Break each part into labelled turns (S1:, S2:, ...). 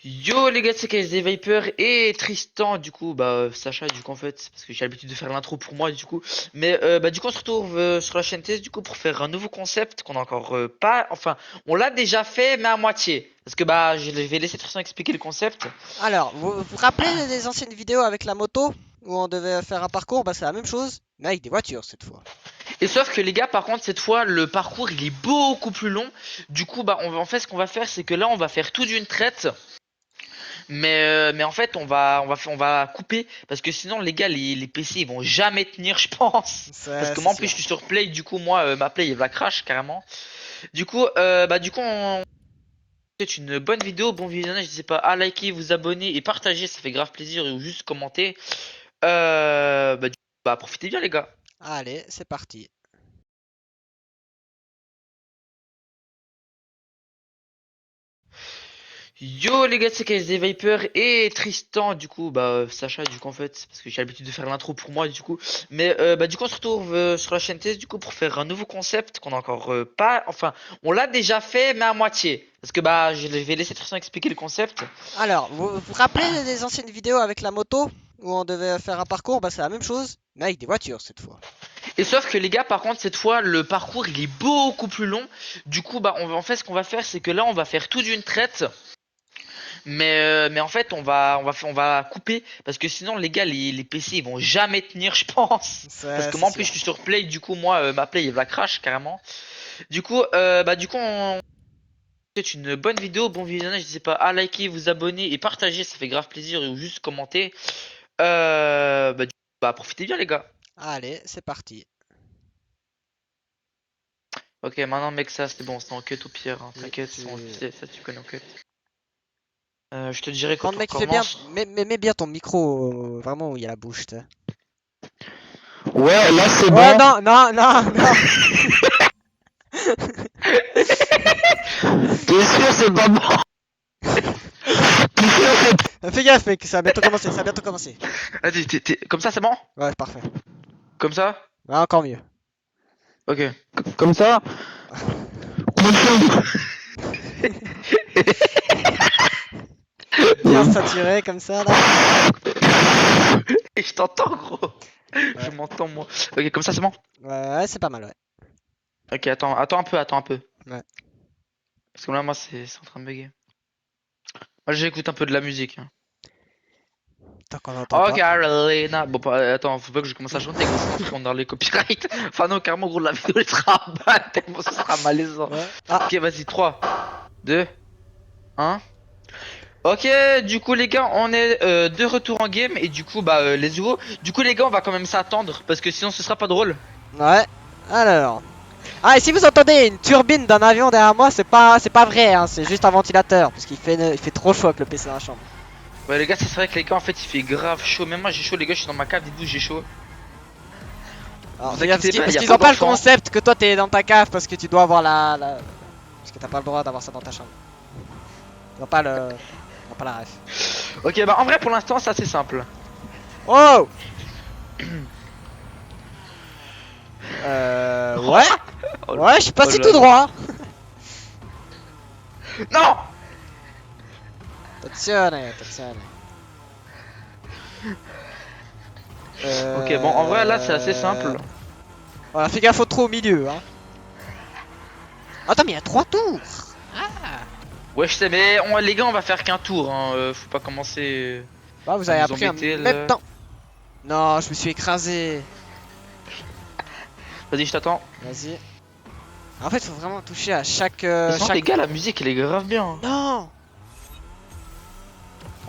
S1: Yo les gars, c'est KSD Viper et Tristan, du coup, Sacha, du coup, en fait, parce que j'ai l'habitude de faire l'intro pour moi, du coup. Mais du coup, on se retrouve sur la chaîne TS, du coup, pour faire un nouveau concept qu'on a encore pas. Enfin, on l'a déjà fait, mais à moitié. Parce que je vais laisser Tristan expliquer le concept.
S2: Alors, vous vous rappelez des anciennes vidéos avec la moto où on devait faire un parcours? Bah, c'est la même chose, mais avec des voitures cette fois.
S1: Et sauf que les gars, par contre, cette fois, le parcours, il est beaucoup plus long. Du coup, en fait, ce qu'on va faire, c'est que là, on va faire tout d'une traite. Mais en fait, on va couper parce que sinon, les gars, les PC ils vont jamais tenir, je pense. Parce que
S2: C'est
S1: moi, en plus, je
S2: sûr.
S1: suis sur Play, du coup, moi, ma Play, elle va crash carrément. Du coup, c'est une bonne vidéo, bon visionnage. N'hésitez pas à liker, vous abonner et partager, ça fait grave plaisir, ou juste commenter. Profitez bien, les gars.
S2: Allez, c'est parti.
S1: Yo les gars, c'est KSD Viper et Tristan, du coup, Sacha, du coup, en fait, parce que j'ai l'habitude de faire l'intro pour moi, du coup. Mais du coup, on se retrouve sur la chaîne TS, du coup, pour faire un nouveau concept qu'on a encore pas. Enfin, on l'a déjà fait, mais à moitié. Parce que je vais laisser Tristan expliquer le concept.
S2: Alors, vous vous rappelez des anciennes vidéos avec la moto où on devait faire un parcours? Bah, c'est la même chose, mais avec des voitures cette fois.
S1: Et sauf que les gars, par contre, cette fois, le parcours, il est beaucoup plus long. Du coup, en fait, ce qu'on va faire, c'est que là, on va faire tout d'une traite. Mais en fait, on va couper parce que sinon, les gars, les PC ils vont jamais tenir, je pense. Parce que
S2: C'est
S1: moi, en plus, je
S2: sûr.
S1: suis sur Play, du coup, moi, ma Play elle va crash carrément. Du coup, c'est une bonne vidéo, bon visionnage. N'hésitez pas à liker, vous abonner et partager, ça fait grave plaisir, ou juste commenter. Profitez bien, les gars.
S2: Allez, c'est parti.
S1: Ok, maintenant, mec, ça c'est bon, c'est en cut au pire, hein.
S2: Et
S1: T'inquiète, ça tu connais en cut. Je te dirai
S2: Par
S1: quand
S2: contre,
S1: on
S2: mec, fais bien,
S1: commence.
S2: mets bien ton micro, vraiment où il y a la bouche, t'sais.
S1: Ouais, là c'est
S2: Oh
S1: bon.
S2: non, non, non, non!
S1: T'es sûr, c'est pas bon?
S2: Fais gaffe, mec, ça va bientôt commencer, ça va bientôt commencer.
S1: Vas-y, comme ça, c'est bon?
S2: Ouais, parfait.
S1: Comme ça?
S2: Ouais, encore mieux.
S1: Ok. Comme ça?
S2: Bien saturé comme ça, là.
S1: Et je t'entends, gros. Je
S2: Ouais,
S1: m'entends, moi. Ok, comme ça, c'est bon?
S2: ouais, c'est pas mal, ouais.
S1: Ok, attends un peu, attends un peu.
S2: Ouais.
S1: Parce que là, moi, c'est en train de bugger. Moi, j'écoute un peu de la musique, hein.
S2: Tant qu'on n'entend
S1: Ok,
S2: pas.
S1: Carolina. Bon, attends, faut pas que je commence à chanter, gros, sinon, frère, on a les copyrights. Enfin, non, carrément, gros, la vidéo, elle sera bad, tellement ce sera malaisant.
S2: Ouais. Ah,
S1: Ok, vas-y, 3, 2, 1. Ok, du coup les gars, on est de retour en game et du coup les duos. Du coup les gars, on va quand même s'attendre parce que sinon ce sera pas drôle.
S2: ouais. Alors. Ah, et si vous entendez une turbine d'un avion derrière moi, c'est pas vrai, hein, c'est juste un ventilateur, parce il fait trop chaud avec le PC dans la chambre.
S1: Ouais les gars, c'est vrai que les gars en fait il fait grave chaud. Même moi j'ai chaud les gars, je suis dans ma cave, dites-vous j'ai chaud.
S2: Alors,
S1: Vous
S2: fais gaffe,
S1: inquiétez pas, il
S2: parce
S1: y a
S2: qu'ils
S1: pas
S2: ont pas le
S1: d'enfants.
S2: concept que toi t'es dans ta cave parce que tu dois avoir parce que t'as pas le droit d'avoir ça dans ta chambre. Ils ont pas le. Ils ont pas la ref.
S1: Ok, en vrai pour l'instant c'est assez simple.
S2: Oh! Ouais?
S1: Oh,
S2: Ouais, je suis
S1: oh
S2: passé
S1: là
S2: tout
S1: là.
S2: droit.
S1: Non.
S2: Attenzione, attenzione.
S1: Ok, bon en vrai là c'est assez
S2: Euh...
S1: simple.
S2: Voilà, fais gaffe au trou au milieu, hein. Attends, mais il y a 3 tours. Ah.
S1: Ouais je sais mais les gars on va faire qu'un tour, hein. Faut pas commencer
S2: Bah, vous
S1: à
S2: avez
S1: nous
S2: appris en
S1: embêter
S2: même
S1: là.
S2: temps. Non, je me suis écrasé.
S1: Vas-y je t'attends.
S2: Vas-y. En fait, faut vraiment toucher à
S1: Et sinon les
S2: chaque.
S1: gars la musique elle est grave bien, hein.
S2: Non!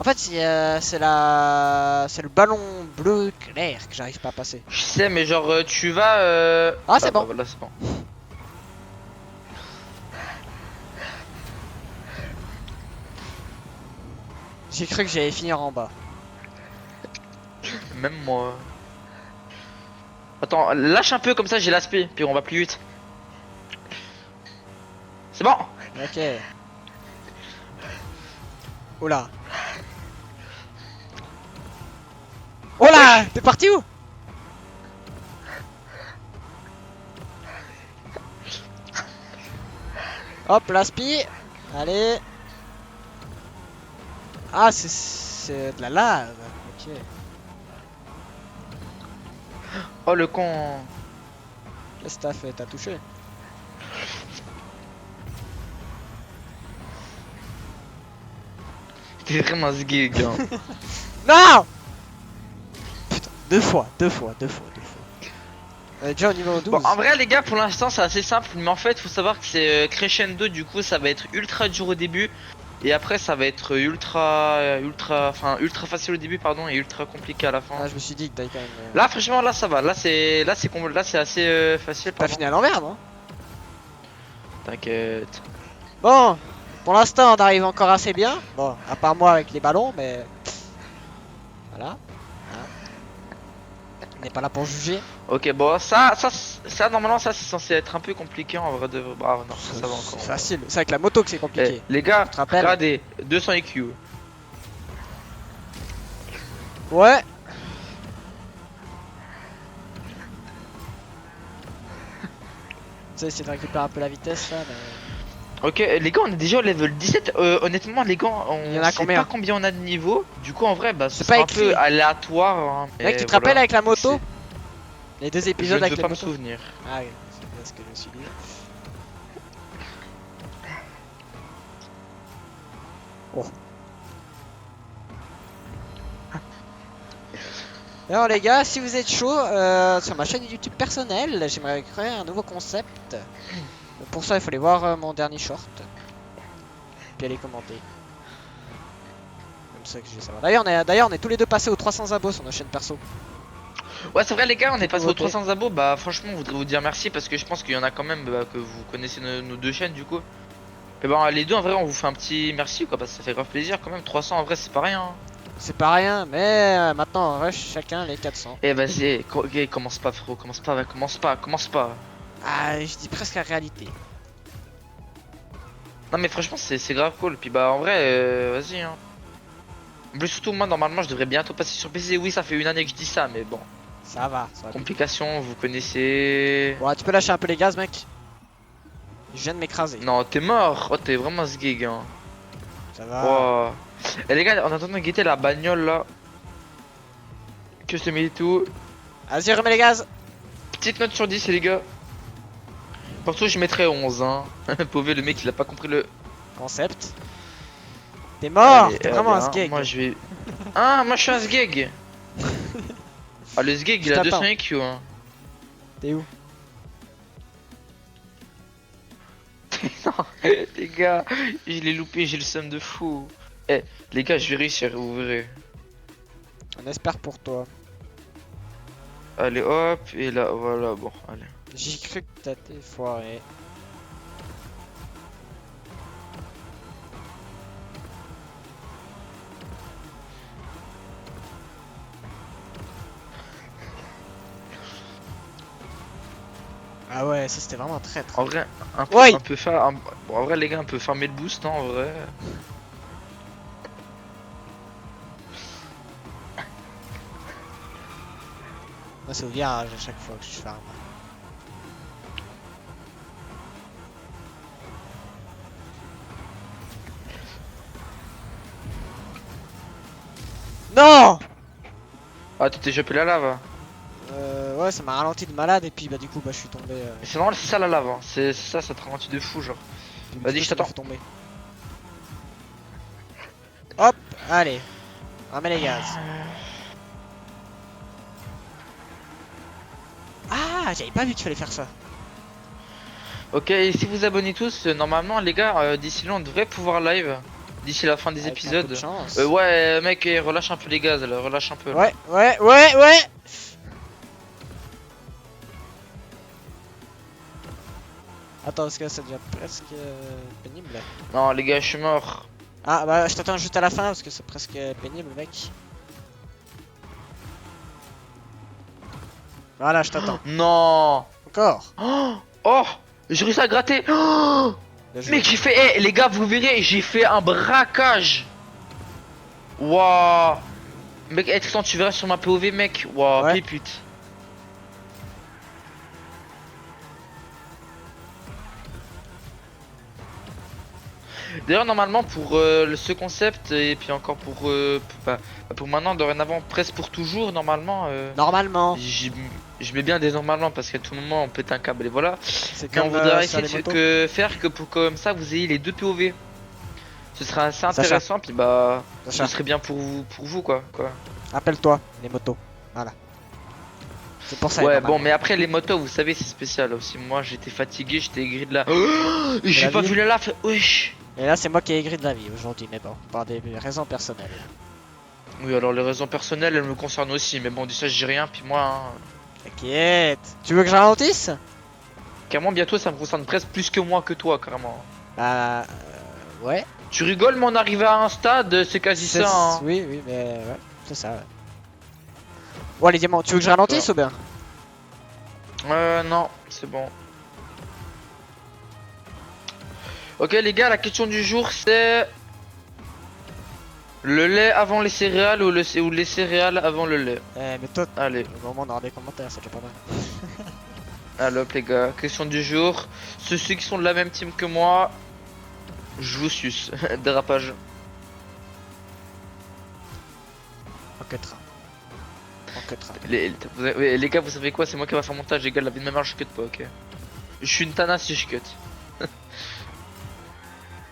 S2: En fait, c'est le ballon bleu clair que j'arrive pas à passer.
S1: Je sais mais genre tu vas
S2: Ah, c'est bon.
S1: voilà c'est bon.
S2: J'ai cru que j'allais finir en bas.
S1: Même moi. Attends, lâche un peu comme ça j'ai l'aspect, puis on va plus vite. C'est bon.
S2: Ok. Oula. Oh là!
S1: Wesh.
S2: T'es parti où? Hop, l'aspi. Allez. Ah, c'est de la lave. Ok.
S1: Oh le con.
S2: Qu'est-ce que t'as fait? T'as touché?
S1: T'es vraiment ce gig, hein.
S2: Non! Putain, deux fois, deux fois, deux fois, deux fois. Déjà au niveau
S1: Bon, en
S2: 12.
S1: vrai, les gars, pour l'instant, c'est assez simple. Mais en fait, faut savoir que c'est crescendo. Du coup, ça va être ultra dur au début. Et après, ça va être ultra facile au début, pardon, et ultra compliqué à la fin.
S2: Ah, je me suis dit que t'avais quand même.
S1: Là, franchement, là, ça va. Là, c'est assez facile,
S2: T'as
S1: pardon.
S2: fini à l'envers, non?
S1: T'inquiète.
S2: Bon, pour l'instant, on arrive encore assez bien. Bon, à part moi avec les ballons, mais. Voilà. Hein. On n'est pas là pour juger.
S1: Ok, bon, normalement, ça, c'est censé être un peu compliqué en vrai de. Bah, non, ça va
S2: C'est
S1: encore.
S2: facile. C'est avec la moto que c'est
S1: Eh,
S2: compliqué.
S1: les gars,
S2: Tu te rappelles?
S1: regardez, 200 IQ.
S2: Ouais. Tu sais, essayer de récupérer un peu la vitesse là. Mais...
S1: Ok, les gars, on est déjà au level 17. Honnêtement, les gars,
S2: Il y
S1: on
S2: en a
S1: sait
S2: combien?
S1: pas combien on a de niveau. Du coup, en vrai, bah, ce
S2: C'est pas
S1: sera un
S2: écrit.
S1: peu aléatoire. Hein,
S2: Mec,
S1: mais
S2: tu te
S1: voilà.
S2: rappelles avec la moto?
S1: C'est-
S2: Les deux
S1: Je
S2: épisodes
S1: ne
S2: avec
S1: veux
S2: les
S1: pas me
S2: motos?
S1: souvenir.
S2: Ah oui, c'est bien ce que je me suis dit. Oh. Alors les gars, si vous êtes chaud, sur ma chaîne YouTube personnelle, j'aimerais créer un nouveau concept. Pour ça, il faut aller voir mon dernier short. Puis aller commenter. Comme ça que je vais savoir. D'ailleurs, on est tous les deux passés aux 300 abos sur nos chaînes perso.
S1: Ouais, c'est vrai, les gars, on est
S2: Petite
S1: passé aux
S2: nouveauté.
S1: 300 abos. Bah, franchement, on voudrait vous dire merci parce que je pense qu'il y en a quand même bah, que vous connaissez nos deux chaînes, du coup. Et bah, les deux, en vrai, on vous fait un petit merci, quoi, parce que ça fait grave plaisir quand même. 300, en vrai, c'est pas rien. Hein.
S2: C'est pas rien, mais maintenant on rush chacun les 400.
S1: Eh, vas-y, ok, commence pas, frérot, commence pas, commence pas.
S2: Ah, je dis presque la réalité.
S1: Non, mais franchement, c'est grave cool. Puis, bah, en vrai, vas-y, hein. En plus, surtout, moi, normalement, je devrais bientôt passer sur PC. Oui, ça fait une année que je dis ça, mais bon.
S2: Ça va, ça va.
S1: Complications, vous connaissez.
S2: Bon, tu peux lâcher un peu les gaz, mec. Je viens de m'écraser.
S1: Non, t'es mort. Oh, t'es vraiment ce gig, hein.
S2: Ça va.
S1: Wow. Et les gars, en attendant de guetter la bagnole là, que je te mets tout.
S2: Vas-y, remets les gaz.
S1: Petite note sur 10, les gars. Perso, je mettrais 11, hein. Pauvre, le mec, il a pas compris le.
S2: Concept. T'es mort.
S1: Allez,
S2: T'es vraiment un
S1: hein,
S2: skeg.
S1: moi, je vais. Ah, moi, je suis un sgeg. Ah, le sgeg,
S2: Je
S1: il a 200
S2: t'attends.
S1: IQ, hein.
S2: T'es où?
S1: Non, les gars, je l'ai loupé, j'ai le seum de fou. Eh, les gars, je vais réussir, vous verrez.
S2: On espère pour toi.
S1: Allez, hop, et là, voilà, bon, allez.
S2: J'ai cru que t'étais foiré. Ah ouais, ça c'était vraiment traître.
S1: En vrai,
S2: Ouais.
S1: un peu bon, en vrai, les gars, un peu farmer le boost, hein, en vrai.
S2: Moi c'est au virage à chaque fois que je farm. Non.
S1: Ah, tu t'es chopé la lave. Hein.
S2: Ouais, ça m'a ralenti de malade et puis bah du coup bah je suis tombé.
S1: Mais c'est normal, c'est ça la lave. Hein. C'est ça, ça te ralentit de fou, genre.
S2: Puis,
S1: Vas-y,
S2: du coup,
S1: je
S2: ça m'a
S1: t'attends.
S2: fait tomber. Hop, allez. Remets les gaz. Ah, j'avais pas vu qu'il fallait faire ça.
S1: Ok, et si vous abonnez tous, normalement, les gars, d'ici là, on devrait pouvoir live. D'ici la fin des
S2: Avec un peu de
S1: épisodes.
S2: chance.
S1: Ouais, mec, relâche un peu les gaz, là, relâche un peu. Là.
S2: Ouais. Attends, parce que ça devient presque pénible.
S1: Non, les gars, je suis mort.
S2: Ah bah je t'attends juste à la fin parce que c'est presque pénible mec. Voilà, je t'attends.
S1: Non.
S2: Encore.
S1: Oh, j'ai réussi à gratter. Oh,
S2: Bien joué.
S1: mec, j'ai fait. Eh, les gars, vous verrez, j'ai fait un braquage. Waouh. Mec, eh, Tristan, tu verras sur ma POV, mec. Waouh,
S2: Ouais.
S1: pépite. D'ailleurs, normalement, pour ce concept, et puis encore pour maintenant, dorénavant, presque pour toujours, normalement,
S2: Normalement,
S1: je mets bien des normalement parce qu'à tout moment, on pète un câble et voilà.
S2: c'est
S1: Mais on
S2: comme
S1: voudrait
S2: sur
S1: essayer
S2: les motos.
S1: faire que pour comme ça, vous ayez les deux POV. Ce serait assez
S2: Sacha,
S1: intéressant, puis bah, ce
S2: Sacha,
S1: serait bien pour vous, quoi.
S2: rappelle-toi, les motos. Voilà. C'est pour ça,
S1: Ouais, bon,
S2: normalement.
S1: mais après, les motos, vous savez, c'est spécial aussi. Moi, j'étais fatigué, j'étais aigri de la. Oh,
S2: De la
S1: j'ai pas
S2: vie.
S1: vu la lave, wesh!
S2: Et là, c'est moi qui ai aigri de la vie aujourd'hui, mais bon, par des raisons personnelles.
S1: Oui, alors les raisons personnelles, elles me concernent aussi, mais bon, du ça, je dis rien, puis moi, hein,
S2: T'inquiète. Tu veux que je ralentisse?
S1: carrément, bientôt, ça me concerne presque plus que moi que toi, carrément.
S2: Bah, ouais.
S1: Tu rigoles, mais on arrive à un stade, c'est quasi ça, hein.
S2: Oui, oui, mais ouais, c'est ça. Ouais. Bon, les diamants, tu veux que je ralentisse ou bien?
S1: Non, c'est bon. Ok, les gars, la question du jour, c'est le lait avant les céréales ou les céréales avant le lait.
S2: Mais toi,
S1: Allez,
S2: au moment on aura des commentaires, c'est déjà pas mal.
S1: allez hop, les gars, question du jour. Ceux qui sont de la même team que moi, je vous suce. Dérapage.
S2: On cuttera. On cuttera.
S1: Les gars, vous savez quoi? C'est moi qui va faire montage, les gars, la vie de ma mère, je cut pas, ok? Je suis une tana si je cut.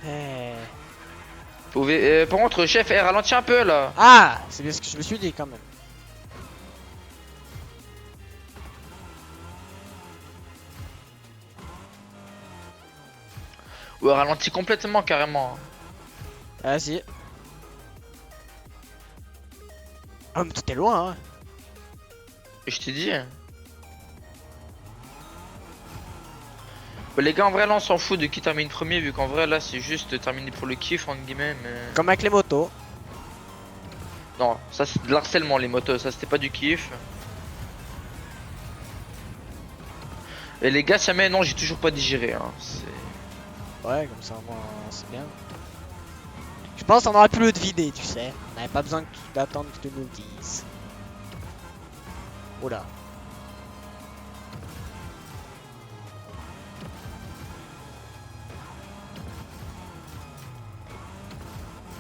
S2: Eh.
S1: Par contre, chef, ralentis un peu là.
S2: Ah, c'est bien ce que je me suis dit quand même.
S1: Ouais, ralentis complètement, carrément.
S2: Vas-y. Ah, mais tout est loin, hein.
S1: Et je t'ai dit. Bah, les gars, en vrai, là, on s'en fout de qui termine premier, vu qu'en vrai, là, c'est juste terminer pour le kiff, entre guillemets, mais.
S2: Comme avec les motos.
S1: Non, ça, c'est de l'harcèlement, les motos, ça, c'était pas du kiff. Et les gars, si jamais, non, j'ai toujours pas digéré, hein.
S2: Ouais, comme ça, moi, c'est bien. Je pense qu'on aurait pu le vider, tu sais. On n'avait pas besoin d'attendre que tu nous le dises. Oula.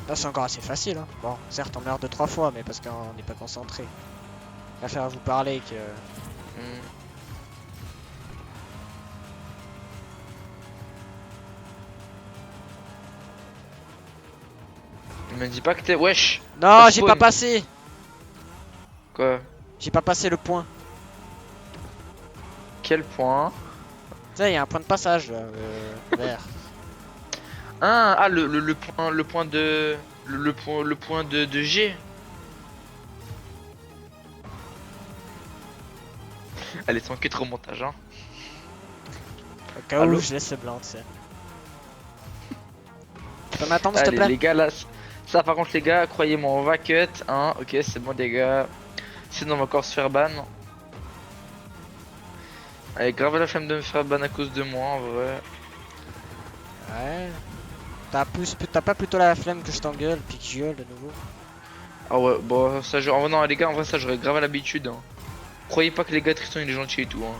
S2: Là, c'est encore assez facile, hein. Bon, certes, on meurt 2-3 fois, mais parce qu'on n'est pas concentré. Je préfère vous parler que.
S1: Hmm. Me dis pas que t'es. Wesh!
S2: Non,
S1: Ça
S2: j'ai
S1: spawn.
S2: pas passé.
S1: Quoi?
S2: J'ai pas passé le point.
S1: Quel point?
S2: Tu sais, il y a un point de passage là, vert.
S1: Le point de. Le point de G. Allez, sans cut au montage, hein.
S2: Au cas où
S1: Allô
S2: je laisse le blanc, tu sais. Tu peux m'attendre, s'il te
S1: Allez,
S2: plaît?
S1: les gars, là. Ça, par contre, les gars, croyez-moi, on va cut, hein. Ok, c'est bon, les gars. Sinon, on va encore se faire ban. Allez, grave la flemme de me faire ban à cause de moi, en vrai.
S2: Ouais. T'as pas plutôt la flemme que je t'engueule puis que je gueule de nouveau?
S1: Ah ouais, bon, ça, oh, non, les gars, en vrai, ça, j'aurais grave l'habitude, hein. Croyez pas que les gars, Tristan, il est gentil et tout, hein.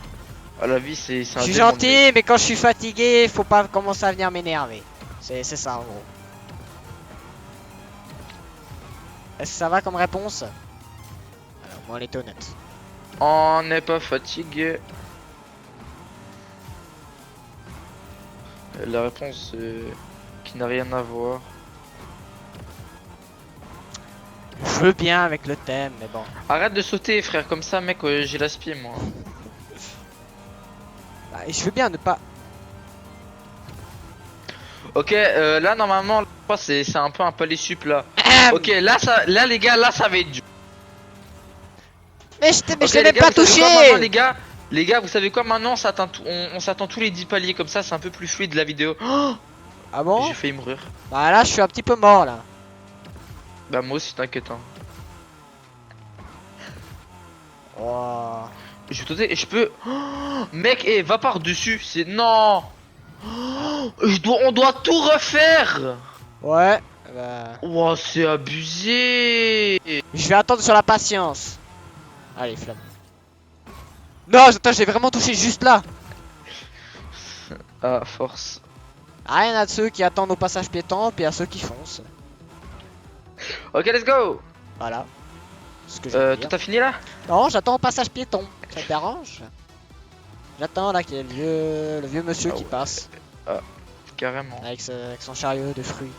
S1: À la vie, c'est
S2: Je
S1: un
S2: suis
S1: démon de mec.
S2: gentil, mais quand je suis fatigué, faut pas commencer à venir m'énerver. C'est ça en gros. Est-ce que ça va comme réponse? Alors, moi, elle est honnête.
S1: On n'est pas fatigué. La réponse qui n'a rien à voir.
S2: Je veux bien avec le thème, mais bon.
S1: Arrête de sauter, frère, comme ça, mec, j'ai l'aspie, moi.
S2: Bah, et je veux bien ne pas.
S1: Ok, là, normalement, je crois que c'est un peu un palais sup, là. Ok, là, les gars, là, ça va être dur.
S2: Mais
S1: Ok,
S2: je l'ai
S1: les
S2: même
S1: gars,
S2: pas
S1: vous savez quoi, maintenant,
S2: touché!
S1: les gars, vous savez quoi, maintenant, on s'attend tous les 10 paliers, comme ça, c'est un peu plus fluide, la vidéo. Oh,
S2: Ah bon?
S1: j'ai failli mourir.
S2: Bah là, je suis un petit peu mort là.
S1: Bah, moi aussi, t'inquiète, hein.
S2: Oh.
S1: Je vais sauter et je peux... Oh, mec, va par-dessus, c'est... Non. Oh, on doit tout refaire.
S2: Ouais. Bah...
S1: Oh, c'est abusé.
S2: Je vais attendre sur la patience. Allez, flamme. Non, attends, j'ai vraiment touché juste là.
S1: Ah, force.
S2: Ah, il y en a de ceux qui attendent au passage piéton, puis il y a ceux qui foncent.
S1: Ok, let's go.
S2: Voilà. C'est ce que je veux
S1: Toi,
S2: dire.
S1: t'as fini là?
S2: Non, j'attends au passage piéton. Ça te dérange? J'attends là qu'il y ait le vieux monsieur
S1: Ah
S2: qui
S1: ouais.
S2: passe.
S1: Ah, carrément.
S2: Avec son chariot de fruits.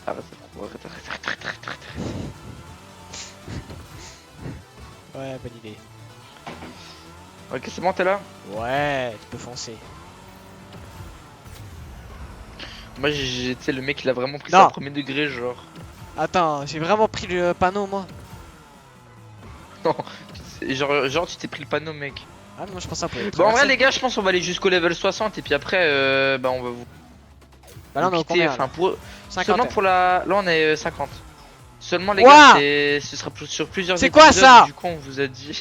S1: Arrête, arrête.
S2: Ouais, bonne idée.
S1: Ok, c'est bon, t'es là?
S2: Ouais, tu peux foncer.
S1: Moi, tu sais, le mec, il a vraiment pris
S2: Non.
S1: ça au premier degré, genre.
S2: Attends, j'ai vraiment pris le panneau moi.
S1: Non, genre tu t'es pris le panneau, mec.
S2: Ah, moi je pensais qu'on pouvait
S1: Bon, en vrai,
S2: traverser.
S1: les gars, je pense qu'on va aller jusqu'au level 60 et puis après, bah, on va vous
S2: Bah là on est au
S1: quitter.
S2: combien
S1: Enfin,
S2: là
S1: pour.
S2: 50.
S1: Seulement pour la. Là, on est 50. Seulement, les
S2: Ouah
S1: gars, ce sera sur plusieurs
S2: C'est
S1: épisodes.
S2: quoi ça?
S1: Du coup, on vous a dit.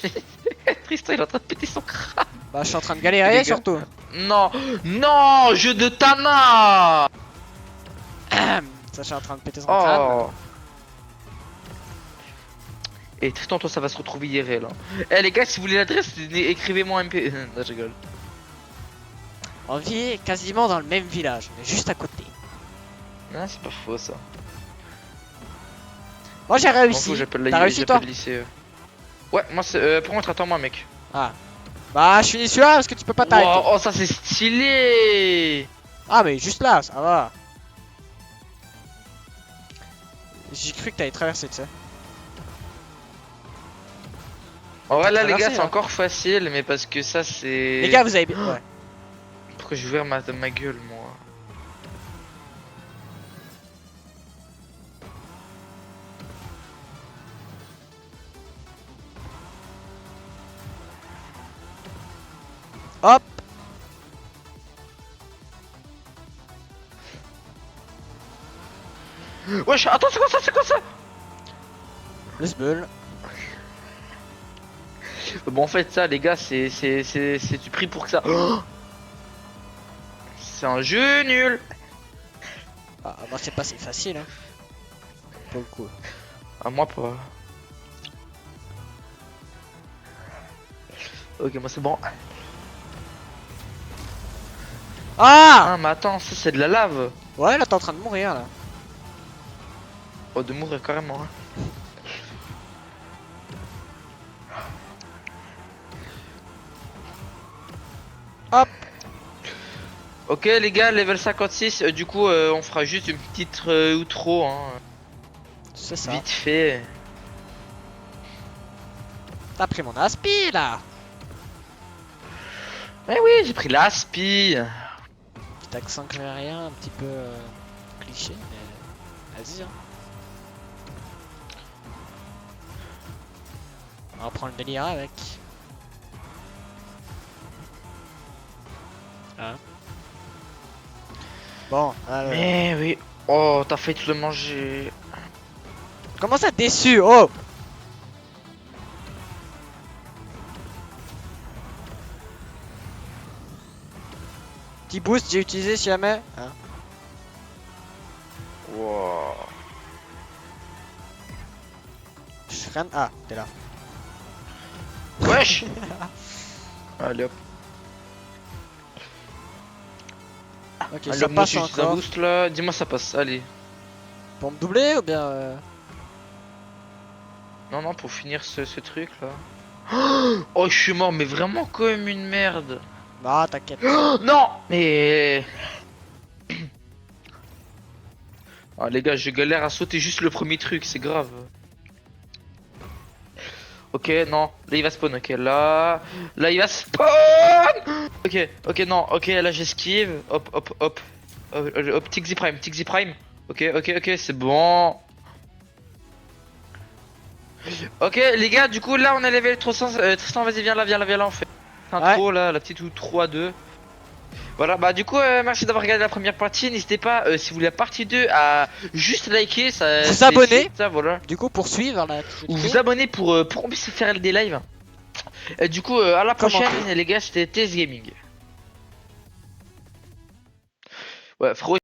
S1: Tristan, il est en train de péter son crâne.
S2: Bah je suis en train de
S1: Les
S2: galérer
S1: gars.
S2: surtout.
S1: Non, non, jeu de Tana.
S2: Ça je suis en train de péter son crâne.
S1: Oh. Et Tristan, toi, ça va se retrouver IRL. Hein. Eh, les gars, si vous voulez l'adresse, écrivez-moi un MP. Non, je rigole.
S2: On vit quasiment dans le même village, mais juste à côté.
S1: Non, c'est pas faux ça.
S2: Moi j'ai
S1: M'en
S2: réussi.
S1: fous, j'appelle
S2: T'as réussi toi?
S1: le lycée. Ouais, moi c'est. Par contre, attends-moi, mec.
S2: Ah. Bah je finis celui-là parce que tu peux pas t'arrêter.
S1: Wow, oh, ça c'est stylé.
S2: Ah mais juste là, ça va. J'ai cru que t'allais traverser, tu sais.
S1: En vrai, là, les
S2: traversé,
S1: gars, c'est
S2: hein.
S1: encore facile, mais parce que ça c'est.
S2: Les gars, vous avez bien. Ouais.
S1: Pourquoi j'ai ouvert ma gueule, moi?
S2: Hop.
S1: Wesh, attends, c'est quoi ça? C'est quoi ça?
S2: Le sbeul.
S1: Bon, en fait, ça, les gars, c'est du prix pour que ça. Oh, c'est un jeu nul.
S2: Ah, moi c'est pas si facile, hein. Pour le coup.
S1: À moi pas. Ok, moi c'est bon.
S2: Ah.
S1: Ah, mais attends, ça c'est de la lave.
S2: Ouais, là t'es en train de mourir là.
S1: Oh, de mourir carrément. Hein.
S2: Hop.
S1: Ok, les gars, level 56. Du coup, on fera juste une petite outro, hein,
S2: C'est ça.
S1: vite fait.
S2: T'as pris mon aspi là.
S1: Eh oui, j'ai pris l'aspi.
S2: Petit accent rien, un petit peu cliché, mais vas-y. Hein. On va prendre le délire avec. Hein. Bon, alors.
S1: Mais oui. Oh, t'as fait tout le manger.
S2: Comment ça déçu? Oh. Petit boost, j'ai utilisé si jamais. Hein.
S1: Wow.
S2: Je freine. Ah, t'es là.
S1: Wesh. Allez hop.
S2: Ok,
S1: Allez,
S2: ça
S1: moi
S2: passe
S1: aussi, j'utilise un
S2: encore.
S1: boost là. Dis-moi, ça passe. Allez.
S2: Pour me doubler ou bien
S1: Non, non, pour finir ce truc là. Oh, je suis mort, mais vraiment comme une merde.
S2: Bah, t'inquiète.
S1: Oh, non, mais. Ah, les gars, je galère à sauter juste le premier truc, c'est grave. Ok, non, là il va spawn, ok, là il va spawn. Ok, ok, non, ok, là j'esquive, hop, hop, hop, hop, Tixi Prime, ok, ok, ok, c'est bon. Ok, les gars, du coup, là on a level 300, Tristan, vas-y, viens là, on fait intro, là, la petite outro à 2. Voilà, bah du coup, merci d'avoir regardé la première partie. N'hésitez pas, si vous voulez la partie 2, à juste liker, ça,
S2: Vous
S1: c'est
S2: abonner.
S1: suite, ça, voilà.
S2: Du coup, pour suivre là.
S1: Ou vous abonner pour qu'on puisse faire des lives. Et du coup, à la prochaine,
S2: Commentez.
S1: les gars, c'était TS Gaming. Ouais, frérot.